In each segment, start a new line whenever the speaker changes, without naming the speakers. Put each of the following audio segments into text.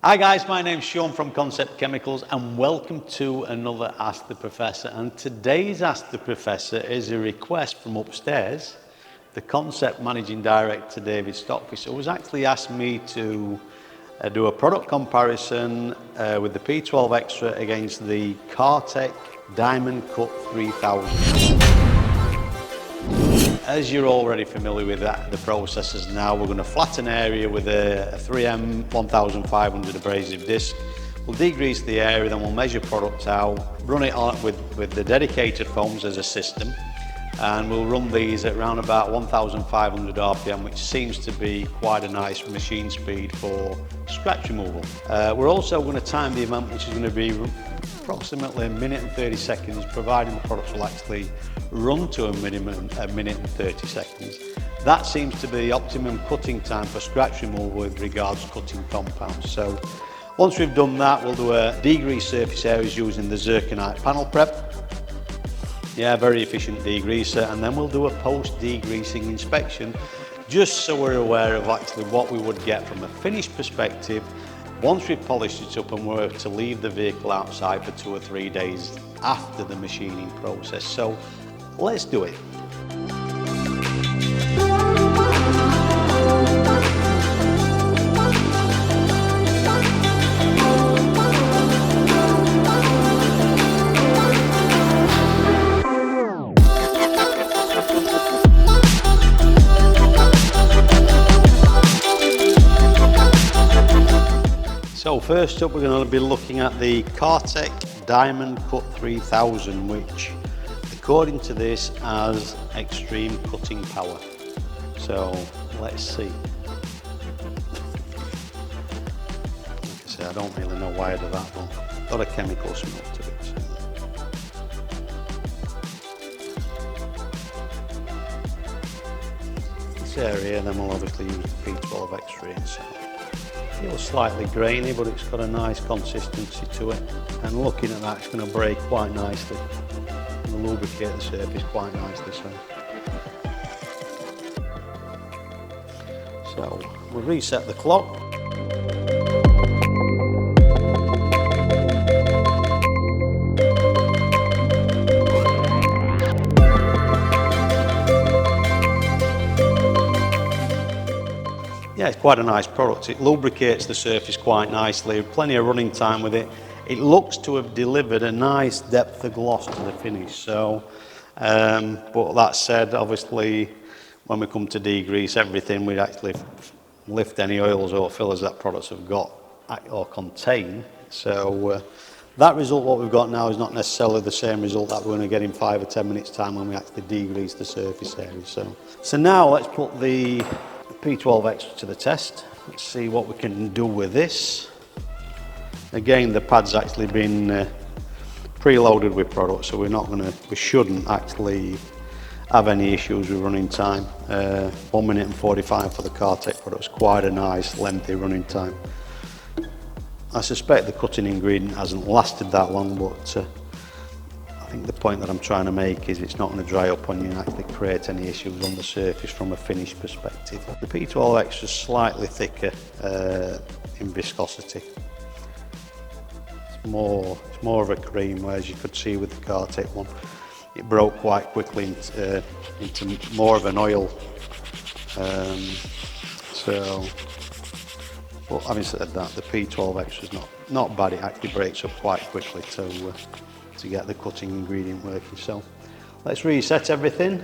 Hi guys, my name's Sean from ConceptChemicals and welcome to another Ask the Professor. And today's Ask the Professor is a request from upstairs. The Concept Managing Director, David Stockfish, has actually asked me to do a product comparison with the P-12 Xtra against the Cartec Diamond Cut 3000. As you're already familiar with the processes now, we're going to flatten area with a 3M 1500 abrasive disc. We'll degrease the area, then we'll measure product out, run it on with the dedicated foams as a system, and we'll run these at around about 1500 RPM, which seems to be quite a nice machine speed for scratch removal. We're also going to time the amount, which is going to be approximately 1 minute and 30 seconds, providing the products will actually run to a minute and 30 seconds. That seems to be the optimum cutting time for scratch removal with regards to cutting compounds. So once we've done that, we'll do a degrease surface areas using the zirconite panel prep. Yeah, very efficient degreaser, and then we'll do a post-degreasing inspection just so we're aware of actually what we would get from a finished perspective once we've polished it up and we're to leave the vehicle outside for 2 or 3 days after the machining process. So let's do it. So first up, we're going to be looking at the Cartec Diamond Cut 3000, which according to this has extreme cutting power. So let's see. Like I say, I don't really know why I do that, but got a chemical smoke to it. This area, then we'll obviously use the P-12 Xtra inside. Feels slightly grainy, but it's got a nice consistency to it, and looking at that, it's going to break quite nicely and lubricate the surface quite nicely. So we'll reset the clock. Yeah, it's quite a nice product. It lubricates the surface quite nicely, plenty of running time with it. It looks to have delivered a nice depth of gloss to the finish. So, but that said, obviously, when we come to degrease everything, we'd actually lift any oils or fillers that products have got or contain. So that result, what we've got now, is not necessarily the same result that we're going to get in 5 or 10 minutes time when we actually degrease the surface area. So now let's put the P-12 Xtra to the test. Let's see what we can do with this. Again, the pad's actually been preloaded with products, so we shouldn't actually have any issues with running time. 1 minute and 45 for the Cartec products, quite a nice lengthy running time. I suspect the cutting ingredient hasn't lasted that long, but I think the point that I'm trying to make is it's not going to dry up on you and actually create any issues on the surface from a finished perspective. The P-12 Xtra is slightly thicker in viscosity. It's more of a cream, whereas you could see with the Cartec one, it broke quite quickly into more of an oil. But having said that, the P-12 Xtra is not bad. It actually breaks up quite quickly to get the cutting ingredient working. So let's reset everything.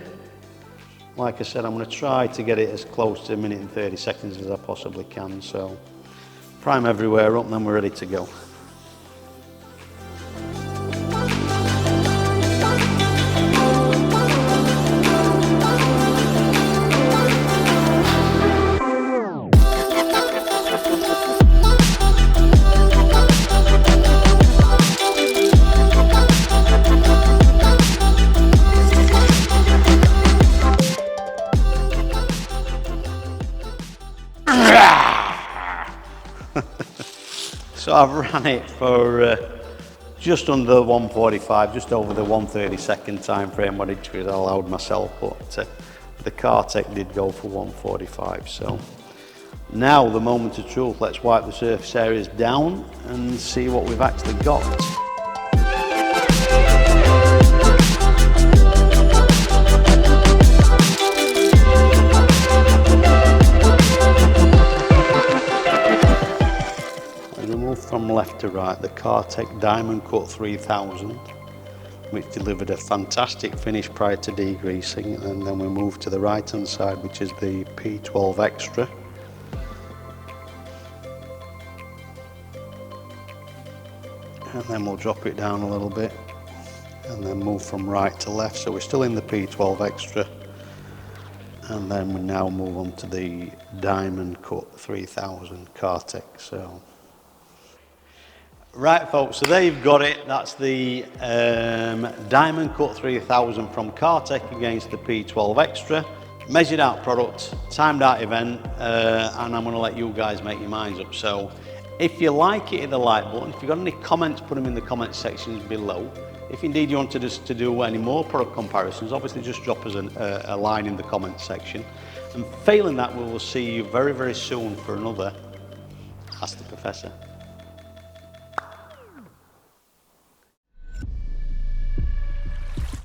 Like I said, I'm going to try to get it as close to 1 minute and 30 seconds as I possibly can. So prime everywhere up and then we're ready to go. So I've ran it for just under 145, just over the 130 second time frame, which I allowed myself, but the Cartec did go for 145. So Now the moment of truth, let's wipe the surface areas down and see what we've actually got. And we move from left to right, the Cartec Diamond Cut 3000, which delivered a fantastic finish prior to degreasing, and then we move to the right hand side, which is the P-12 Xtra. And then we'll drop it down a little bit and then move from right to left. So we're still in the P-12 Xtra, and then we now move on to the Diamond Cut 3000 Cartec. So right folks, so there you've got it. That's the Diamond Cut 3000 from Cartec against the P-12 Xtra. Measured out product, timed out event, and I'm going to let you guys make your minds up. So if you like it, hit the like button. If you've got any comments, put them in the comment sections below. If indeed you wanted us to do any more product comparisons, obviously just drop us a line in the comment section. And failing that, we will see you very, very soon for another Ask the Professor.